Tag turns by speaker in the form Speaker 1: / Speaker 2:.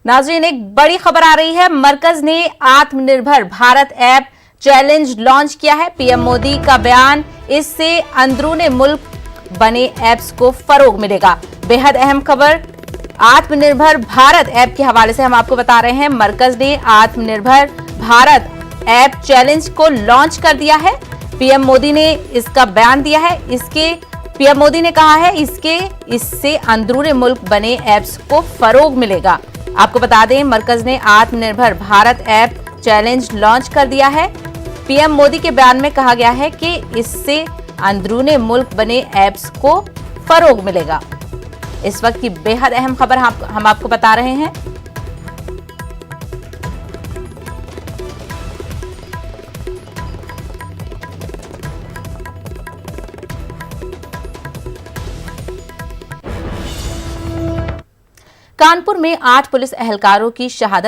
Speaker 1: नाज़रीन, एक बड़ी खबर आ रही है। मरकज ने आत्मनिर्भर भारत ऐप चैलेंज लॉन्च किया है। पीएम मोदी का बयान, इससे अंदरूने मुल्क बने ऐप्स को फरोग मिलेगा। बेहद अहम खबर आत्मनिर्भर भारत ऐप के हवाले से हम आपको बता रहे हैं। मरकज ने आत्मनिर्भर भारत ऐप चैलेंज को लॉन्च कर दिया है। पीएम मोदी ने इसका बयान दिया है। पीएम मोदी ने कहा है इससे अंदरूनी मुल्क बने ऐप्स को फरोग मिलेगा। आपको बता दें, मरकज ने आत्मनिर्भर भारत ऐप चैलेंज लॉन्च कर दिया है। पीएम मोदी के बयान में कहा गया है कि इससे अंदरूनी मुल्क बने ऐप्स को फरोग मिलेगा। इस वक्त की बेहद अहम खबर हम आपको बता रहे हैं। कानपुर में 8 पुलिस एहलकारों की शहादत